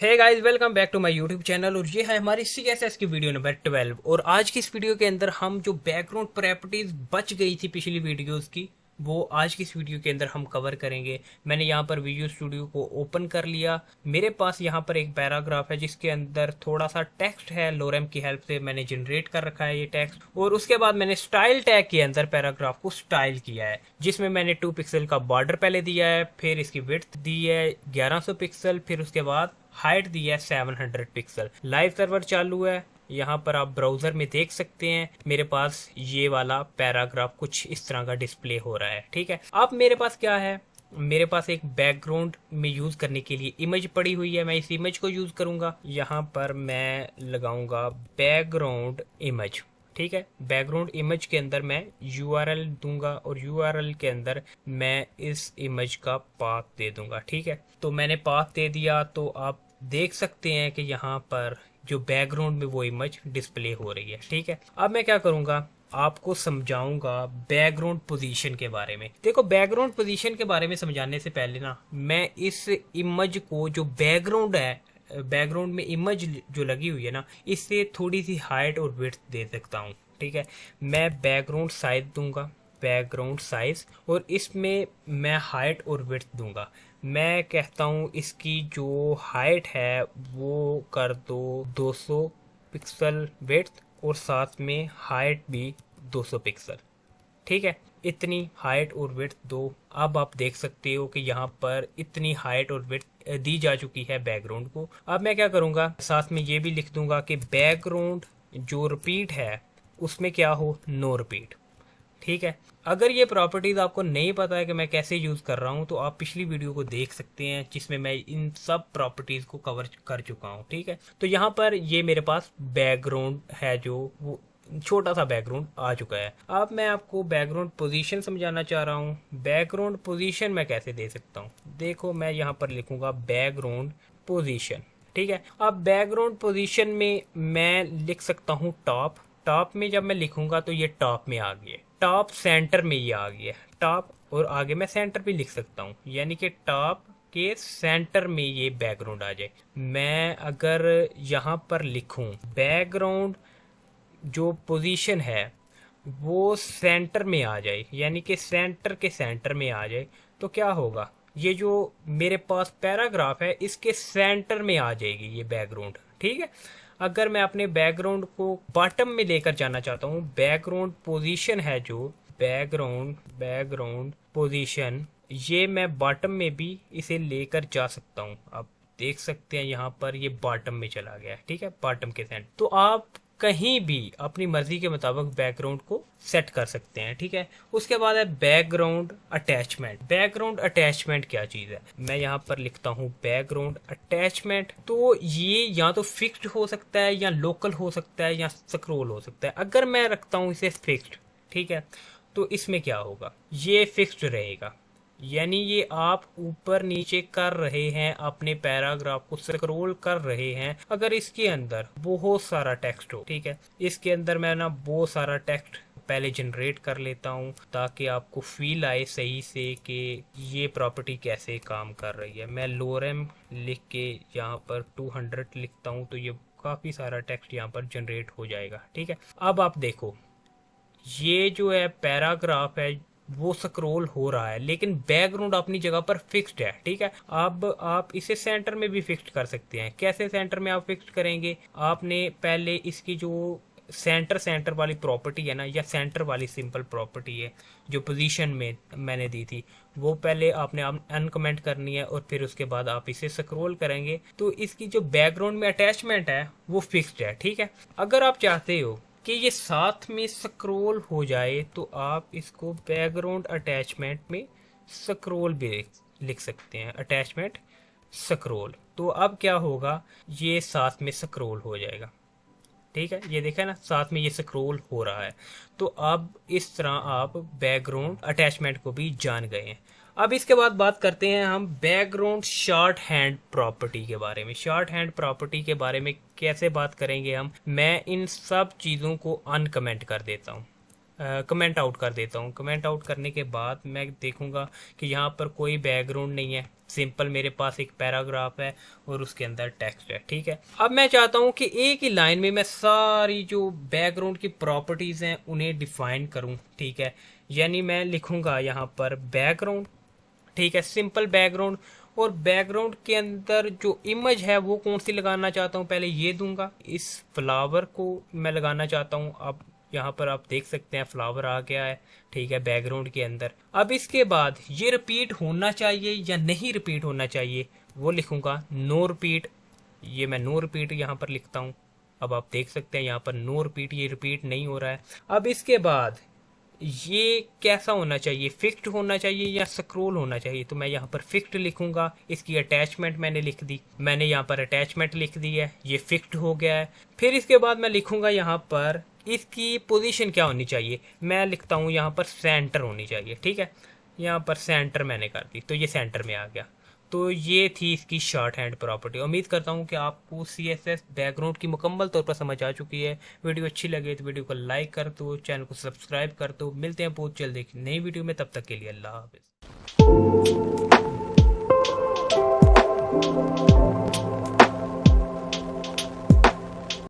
Hey guys, welcome back to my YouTube channel. और ये है हमारी CSS की वीडियो नंबर 12। और आज की इस वीडियो के अंदर हम जो बैकग्राउंड प्रॉपर्टीज बच गई थी पिछली वीडियोस की, वो आज की इस वीडियो के अंदर हम कवर करेंगे। मैंने यहाँ पर विजुअल स्टूडियो को ओपन कर लिया। मेरे पास यहाँ पर एक पैराग्राफ है जिसके अंदर थोड़ा सा टेक्स्ट है। लोरेम की हेल्प से मैंने जनरेट कर रखा है ये टेक्स्ट। और उसके बाद मैंने स्टाइल टैग के अंदर पैराग्राफ को स्टाइल किया है, जिसमें मैंने 2 पिक्सल का बॉर्डर पहले दिया है, फिर इसकी विड्थ दी है 1100 पिक्सल, फिर उसके बाद हाइट दी है 700 पिक्सल। लाइव सर्वर चालू है। यहाँ पर आप ब्राउजर में देख सकते हैं मेरे पास ये वाला पैराग्राफ कुछ इस तरह का डिस्प्ले हो रहा है। ठीक है, अब मेरे पास क्या है, मेरे पास एक बैकग्राउंड में यूज करने के लिए इमेज पड़ी हुई है। मैं इस इमेज को यूज करूंगा। यहाँ पर मैं लगाऊंगा बैकग्राउंड इमेज। ठीक है, बैकग्राउंड इमेज के अंदर मैं URL दूंगा और URL के अंदर मैं इस इमेज का पाथ दे दूंगा। ठीक है, तो मैंने पाथ दे दिया। तो आप देख सकते हैं कि यहाँ पर जो बैकग्राउंड में वो इमेज डिस्प्ले हो रही है। ठीक है, अब मैं क्या करूंगा, आपको समझाऊंगा बैकग्राउंड पोजीशन के बारे में। देखो, बैकग्राउंड पोजीशन के बारे में समझाने से पहले ना, मैं इस इमेज को जो बैकग्राउंड है, बैकग्राउंड में इमेज जो लगी हुई है ना, इससे थोड़ी सी हाइट और विड्थ दे सकता हूँ। ठीक है, मैं बैकग्राउंड साइज दूंगा, बैकग्राउंड साइज, और इसमें मैं हाइट और विड्थ दूंगा। मैं कहता हूँ इसकी जो हाइट है वो कर दो 200 पिक्सल विड्थ, और साथ में हाइट भी 200 पिक्सल। ठीक है, इतनी हाइट और विड्थ दो। अब आप देख सकते हो कि यहाँ पर इतनी हाइट और विड्थ दी जा चुकी है बैकग्राउंड को। अब मैं क्या करूँगा, साथ में ये भी लिख दूंगा कि बैकग्राउंड जो रिपीट है उसमें क्या हो, नो रिपीट। ठीक है, अगर ये प्रॉपर्टीज आपको नहीं पता है कि मैं कैसे यूज कर रहा हूँ, तो आप पिछली वीडियो को देख सकते हैं जिसमें मैं इन सब प्रॉपर्टीज को कवर कर चुका हूँ। ठीक है, तो यहाँ पर ये मेरे पास बैकग्राउंड है, जो वो छोटा सा बैकग्राउंड आ चुका है। अब मैं आपको बैकग्राउंड पोजीशन समझाना चाह रहा हूँ। बैकग्राउंड पोजीशन मैं कैसे दे सकता हूँ, देखो मैं यहाँ पर लिखूंगा बैकग्राउंड पोजीशन। ठीक है, अब बैकग्राउंड पोजीशन में मैं लिख सकता हूँ टॉप। टॉप में जब मैं लिखूंगा तो ये टॉप में आ गया, टॉप सेंटर में ये आ गया टॉप, और आगे मैं सेंटर भी लिख सकता हूँ, यानी कि टॉप के सेंटर में ये बैकग्राउंड आ जाए। मैं अगर यहाँ पर लिखूं बैकग्राउंड जो पोजीशन है वो सेंटर में आ जाए, यानी कि सेंटर के सेंटर में आ जाए, तो क्या होगा, ये जो मेरे पास पैराग्राफ है इसके सेंटर में आ जाएगी ये बैकग्राउंड। ठीक है, अगर मैं अपने बैकग्राउंड को बॉटम में लेकर जाना चाहता हूँ, बैकग्राउंड पोजीशन है जो बैकग्राउंड पोजीशन, ये मैं बॉटम में भी इसे लेकर जा सकता हूँ। आप देख सकते हैं यहाँ पर ये बॉटम में चला गया। ठीक है, बॉटम के सेंटर। तो आप कहीं भी अपनी मर्जी के मुताबिक बैकग्राउंड को सेट कर सकते हैं। ठीक है, उसके बाद है बैकग्राउंड अटैचमेंट। बैकग्राउंड अटैचमेंट क्या चीज है, मैं यहाँ पर लिखता हूँ बैकग्राउंड अटैचमेंट। तो ये या तो फिक्स्ड हो सकता है, या लोकल हो सकता है, या स्क्रॉल हो सकता है। अगर मैं रखता हूँ इसे फिक्स्ड, ठीक है, तो इसमें क्या होगा, ये फिक्स्ड रहेगा, यानी ये आप ऊपर नीचे कर रहे हैं, अपने पैराग्राफ को स्क्रॉल कर रहे हैं। अगर इसके अंदर बहुत सारा टेक्स्ट हो, ठीक है, इसके अंदर मैं ना बहुत सारा टेक्स्ट पहले जनरेट कर लेता हूँ ताकि आपको फील आए सही से कि ये प्रॉपर्टी कैसे काम कर रही है। मैं लोरेम लिख के यहाँ पर 200 लिखता हूँ, तो ये काफ़ी सारा टेक्स्ट यहाँ पर जनरेट हो जाएगा। ठीक है, अब आप देखो ये जो है पैराग्राफ है वो स्क्रॉल हो रहा है, लेकिन बैकग्राउंड अपनी जगह पर फिक्स्ड है। ठीक है, अब आप इसे सेंटर में भी फिक्स्ड कर सकते हैं। कैसे सेंटर में आप फिक्स्ड करेंगे, आपने पहले इसकी जो सेंटर वाली प्रॉपर्टी है ना, या सेंटर वाली सिंपल प्रॉपर्टी है जो पोजीशन में मैंने दी थी, वो पहले आपने अनकमेंट करनी है, और फिर उसके बाद आप इसे स्क्रॉल करेंगे तो इसकी जो बैकग्राउंड में अटैचमेंट है वो फिक्स्ड है। ठीक है, अगर आप चाहते हो कि ये साथ में स्क्रॉल हो जाए तो आप इसको बैकग्राउंड अटैचमेंट में स्क्रॉल भी लिख सकते हैं, अटैचमेंट स्क्रॉल। तो अब क्या होगा, ये साथ में स्क्रॉल हो जाएगा। ठीक है, ये देखा ना, साथ में ये स्क्रॉल हो रहा है। तो अब इस तरह आप बैकग्राउंड अटैचमेंट को भी जान गए हैं। अब इसके बाद बात करते हैं हम बैकग्राउंड शॉर्ट हैंड प्रॉपर्टी के बारे में। शॉर्ट हैंड प्रॉपर्टी के बारे में कैसे बात करेंगे हम, मैं इन सब चीज़ों को अनकमेंट कर देता हूँ, कमेंट आउट कर देता हूँ। कमेंट आउट करने के बाद मैं देखूंगा कि यहाँ पर कोई बैकग्राउंड नहीं है, सिंपल मेरे पास एक पैराग्राफ है और उसके अंदर टेक्स्ट है। ठीक है, अब मैं चाहता हूं कि एक ही लाइन में मैं सारी जो बैकग्राउंड की प्रॉपर्टीज हैं उन्हें डिफाइन करूं। ठीक है, यानी मैं लिखूंगा यहाँ पर बैकग्राउंड। ठीक है, सिंपल बैकग्राउंड। और बैकग्राउंड के अंदर जो इमेज है वो कौन सी लगाना चाहता हूँ, पहले ये दूंगा। इस फ्लावर को मैं लगाना चाहता हूँ। अब यहाँ पर आप देख सकते हैं फ्लावर आ गया है। ठीक है, बैकग्राउंड के अंदर। अब इसके बाद ये रिपीट होना चाहिए या नहीं रिपीट होना चाहिए वो लिखूंगा। नो रिपीट, ये मैं नो रिपीट यहाँ पर लिखता हूँ। अब आप देख सकते हैं यहाँ पर नो रिपीट, ये रिपीट नहीं हो रहा है। अब इसके बाद ये कैसा होना चाहिए, फिक्स्ड होना चाहिए या स्क्रॉल होना चाहिए, तो मैं यहाँ पर फिक्स्ड लिखूंगा। इसकी अटैचमेंट मैंने लिख दी, मैंने यहाँ पर अटैचमेंट लिख दी है, ये फिक्स्ड हो गया है। फिर इसके बाद मैं लिखूंगा यहाँ पर इसकी पोजीशन क्या होनी चाहिए, मैं लिखता हूँ यहाँ पर सेंटर होनी चाहिए। ठीक है, यहाँ पर सेंटर मैंने कर दी तो ये सेंटर में आ गया। तो ये थी इसकी शॉर्ट हैंड प्रॉपर्टी। उम्मीद करता हूँ कि आपको CSS बैकग्राउंड की मुकम्मल तौर पर समझ आ चुकी है। वीडियो अच्छी लगे तो वीडियो को लाइक कर दो, चैनल को सब्सक्राइब कर दो। मिलते हैं बहुत जल्द एक नई वीडियो में, तब तक के लिए अल्लाह हाफिज़।